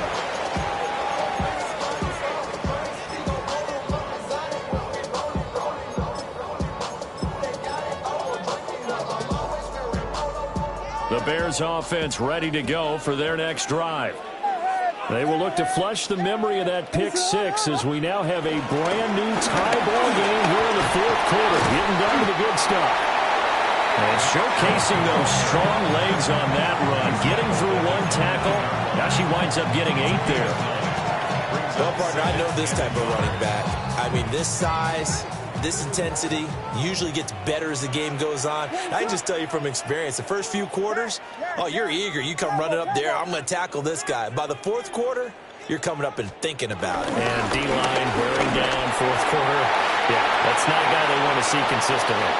The Bears offense ready to go for their next drive. They will look to flush the memory of that pick 6 as we now have a brand new tie ball game here in the 4th quarter. Getting down to the good stuff. And showcasing those strong legs on that run. Getting through 1 tackle. Now she winds up getting 8 there. Well, partner, I know this type of running back. I mean, this size, this intensity usually gets better as the game goes on. I can just tell you from experience, the first few quarters, oh, you're eager. You come running up there. I'm going to tackle this guy. By the 4th quarter, you're coming up and thinking about it. And D-line wearing down 4th quarter. Yeah, that's not a guy they want to see consistently.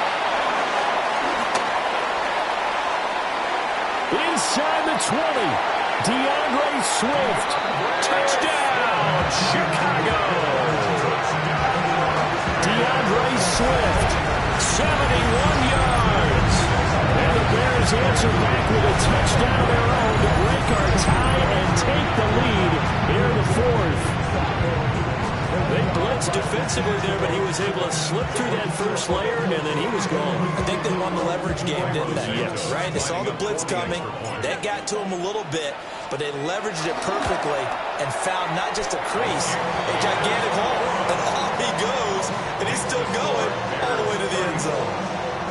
Inside the 20, DeAndre Swift. Touchdown, Chicago. DeAndre Swift, 71 yards. And the Bears answer back with a touchdown of their own to break our tie and take the lead here in the 4th. They blitzed defensively there, but he was able to slip through that first layer, and then he was gone. I think they won the leverage game, didn't they? Yes. Right? They saw the blitz coming. That got to him a little bit, but they leveraged it perfectly and found not just a crease, a gigantic hole. And off he goes, and he's still going all the way to the end zone.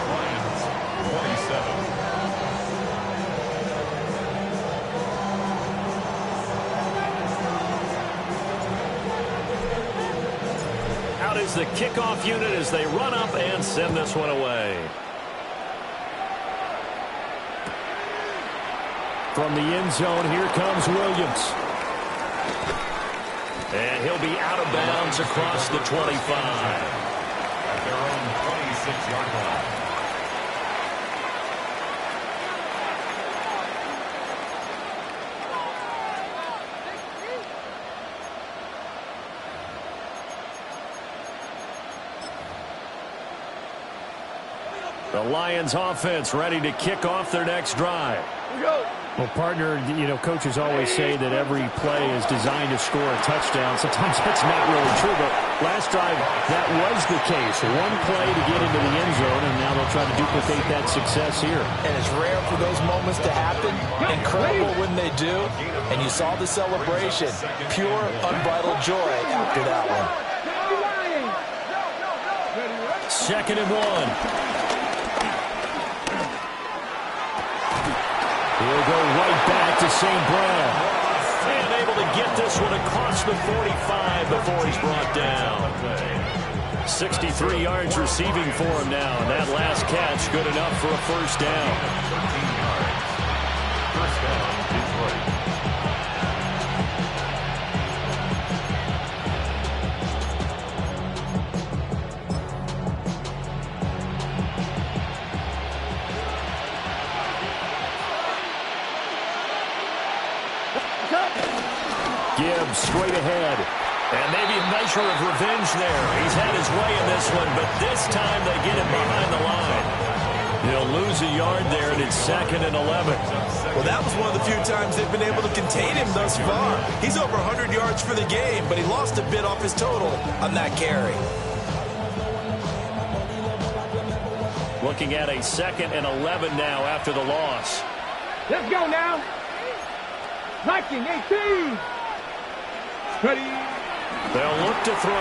Lions, 27. Is the kickoff unit as they run up and send this one away. From the end zone, here comes Williams. And he'll be out of bounds across the 25. At their The Lions offense ready to kick off their next drive. Well, partner, you know, coaches always say that every play is designed to score a touchdown. Sometimes that's not really true, but last drive, that was the case. One play to get into the end zone, and now they'll try to duplicate that success here. And it's rare for those moments to happen. Incredible when they do. And you saw the celebration. Pure, unbridled joy after that one. 2nd and 1. He'll go right back to St. Brown. And able to get this one across the 45 before he's brought down. 63 yards receiving for him now. And that last catch good enough for a first down. 13 yards. First down, Detroit. Gibbs straight ahead. And maybe a measure of revenge there. He's had his way in this one, but this time they get him behind the line. He'll lose a yard there, and it's 2nd and 11. Well, that was one of the few times they've been able to contain him thus far. He's over 100 yards for the game, but he lost a bit off his total on that carry. Looking at a 2nd and 11 now after the loss. Let's go now. 19-18. Ready. They'll look to throw.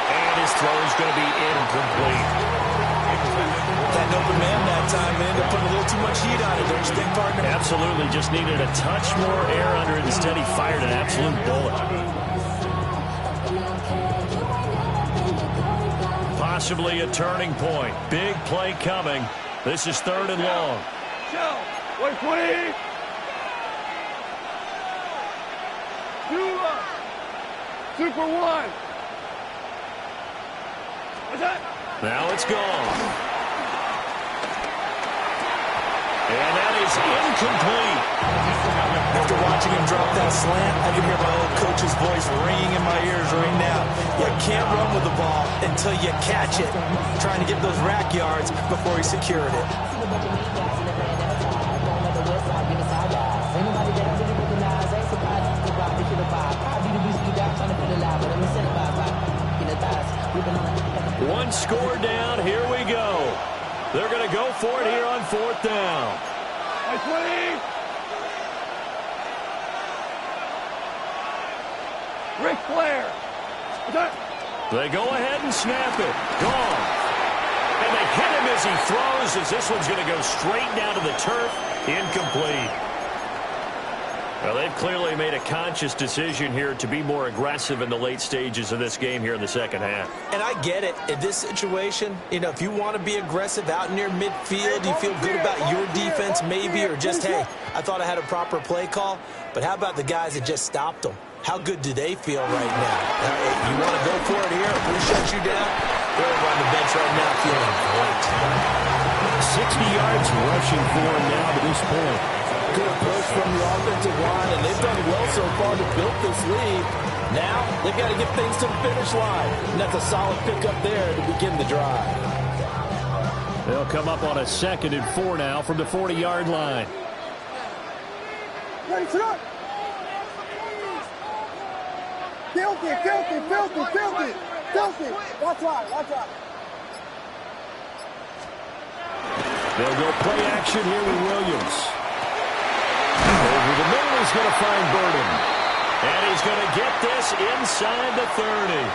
And his throw is going to be incomplete. That open man that time, man, to put a little too much heat on it, don't you think, partner? Absolutely. Just needed a touch more air under it. Instead, he fired an absolute bullet. Possibly a turning point. Big play coming. This is 3rd and long. Wait, 20. Super 1. What's that? Now it's gone. And that is incomplete. After watching him drop that slant, I can hear my old coach's voice ringing in my ears right now. You can't run with the ball until you catch it. Trying to get those rack yards before he secured it. One score down. Here we go. They're going to go for it here on 4th down. Ric Flair. They go ahead and snap it. Gone. And they hit him as he throws, as this one's going to go straight down to the turf. Incomplete. Well, they've clearly made a conscious decision here to be more aggressive in the late stages of this game here in the second half. And I get it. In this situation, you know, if you want to be aggressive out near midfield, you feel good about your defense maybe, or just, hey, I thought I had a proper play call. But how about the guys that just stopped them? How good do they feel right now? You want to go for it here? If we shut you down, they're over on the bench right now feeling great. 60 yards rushing for him now to this point. Good push from the offensive line, and they've done well so far to build this lead. Now, they've got to get things to the finish line, and that's a solid pickup there to begin the drive. They'll come up on a 2nd and 4 now from the 40-yard line. Ready, sit up. Filthy. Watch out. They'll go play action here with Williams. Over the middle, he's going to find Burden. And he's going to get this inside the 30.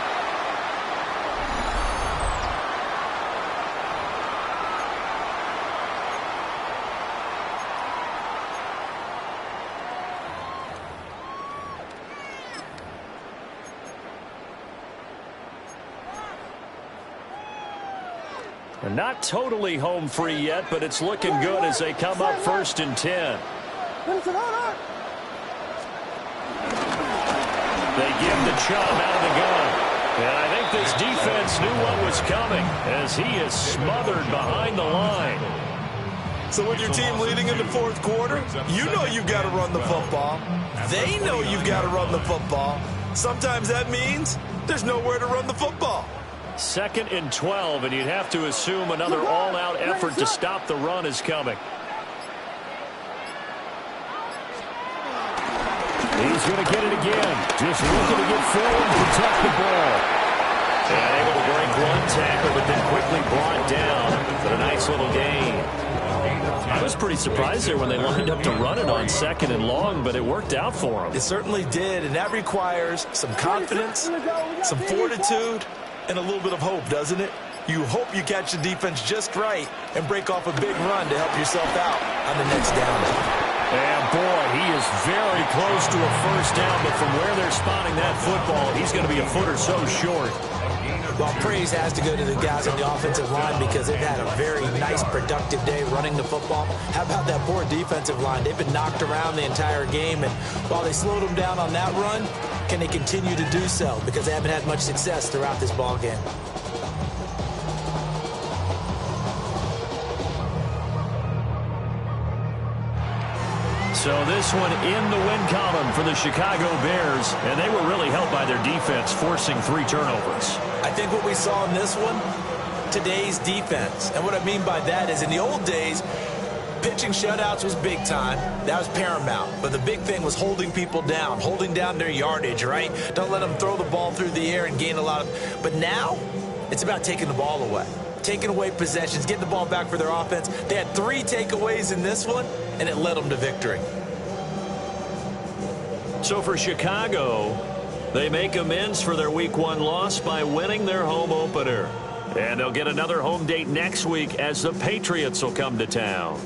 Not totally home free yet, but it's looking good as they come up 1st and 10. They give the chop out of the gun. And I think this defense knew what was coming as he is smothered behind the line. So with your team leading in the 4th quarter, you know you've got to run the football. They know you've got to run the football. Sometimes that means there's nowhere to run the football. 2nd and 12, and you'd have to assume another all-out effort to stop the run is coming. He's going to get it again. Just looking to get forward and protect the ball. And able to break one tackle, but then quickly brought down. But a nice little gain. I was pretty surprised there when they lined up to run it on 2nd and long, but it worked out for him. It certainly did, and that requires some confidence, some fortitude, and a little bit of hope, doesn't it? You hope you catch the defense just right and break off a big run to help yourself out on the next down. And, boy, he is very close to a first down, but from where they're spotting that football, he's going to be a foot or so short. Well, praise has to go to the guys on the offensive line because they've had a very nice, productive day running the football. How about that poor defensive line? They've been knocked around the entire game, and while they slowed them down on that run, can they continue to do so? Because they haven't had much success throughout this ball game. So this one in the win column for the Chicago Bears, and they were really helped by their defense, forcing 3 turnovers. I think what we saw in this one, today's defense. And what I mean by that is in the old days, pitching shutouts was big time. That was paramount. But the big thing was holding people down, holding down their yardage, right? Don't let them throw the ball through the air and gain a lot of... But now, it's about taking the ball away. Taking away possessions, getting the ball back for their offense. They had 3 takeaways in this one, and it led them to victory. So for Chicago, they make amends for their Week 1 loss by winning their home opener. And they'll get another home date next week as the Patriots will come to town.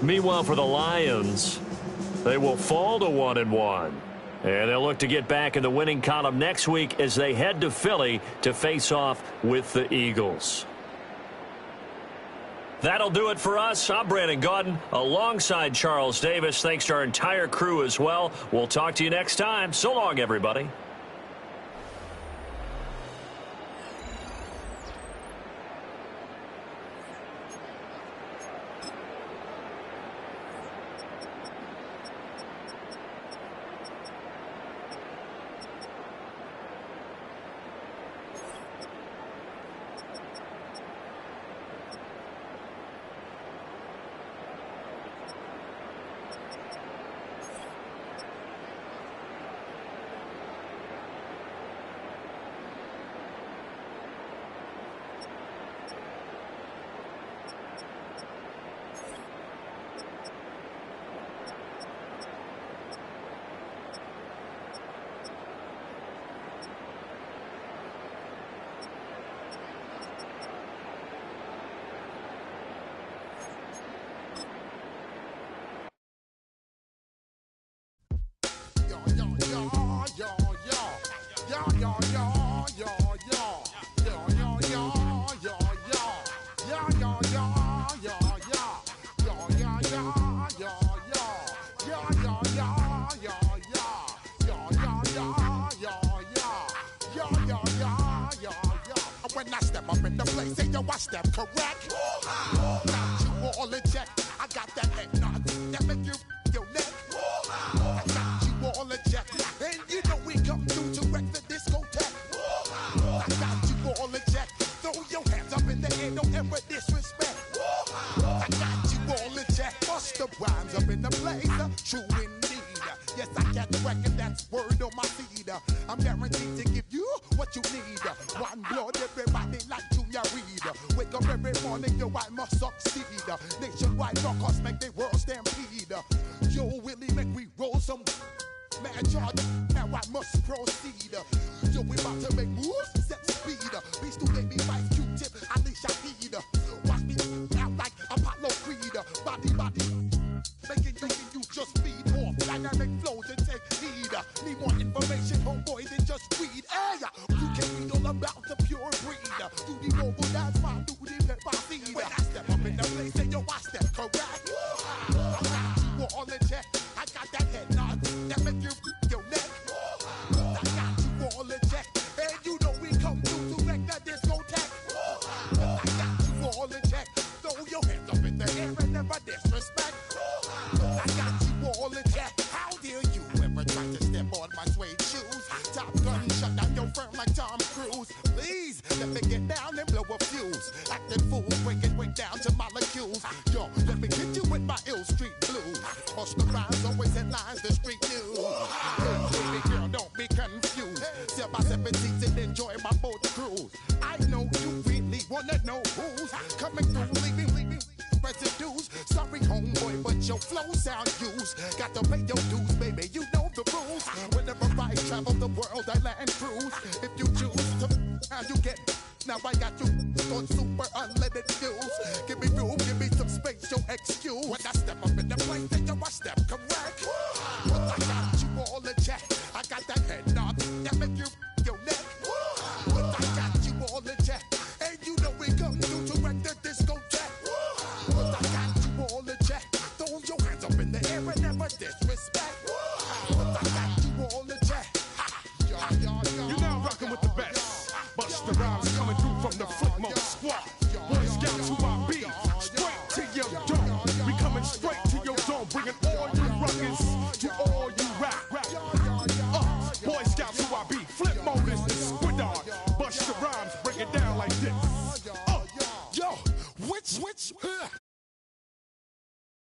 Meanwhile, for the Lions, they will fall to 1-1. And they'll look to get back in the winning column next week as they head to Philly to face off with the Eagles. That'll do it for us. I'm Brandon Gaudin alongside Charles Davis. Thanks to our entire crew as well. We'll talk to you next time. So long, everybody. When I step up in the place, say yo, I step correct. Got you all in check. I got that head nod that make you your neck. I got you all in check, and you know we come through to wreck the discotheque. I got you all in check. Throw your hands up in the air, don't ever disrespect. I got you all in check. Bust the rhymes up in the place, true indeed. Yes, I got the record, that's word on my feed. I'm guaranteed to give you what you need. One blood, everybody like Junior Reed. Wake up every morning, yo, I must succeed. Nationwide knockouts make the world stampede. Yo, Willie, make we roll some mad charge. Now I must proceed. Yo, we about to make moves, set speed. Beast to baby, fight Q-tip, Alicia Heed. Watch me out like Apollo Creed. Body, making you just feed off dynamic flows and take heed. Need more information, homeboy, than just read. Hey, you can read all about the pure breed. Do the mobile dance, my do the pepper seed. When I step up in the place, say yo, I step correct. use. Please, let me get down and blow a fuse. Acting fool, breaking way down to molecules. Yo, let me hit you with my ill street blues. Cause the rhymes always headlines the street news. Baby girl, don't be confused. Sell my 7 seats and enjoy my boat cruise. I know you really wanna know who's coming through, leaving residues. Sorry, homeboy, but your flow sound used. Got to pay your dues, baby, you know the rules. Whenever I travel the world, I land cruise. If you choose to, how you get. Now I got you on super unlimited views. Give me room, give me some space, your excuse. When I step up in the place, then I step correct. But I got you all in check. I got that head knob that make you your neck. But I got you all in check. And you know we come through to wreck the discotheque. But I got you all in check. Throw your hands up in the air and never disrespect.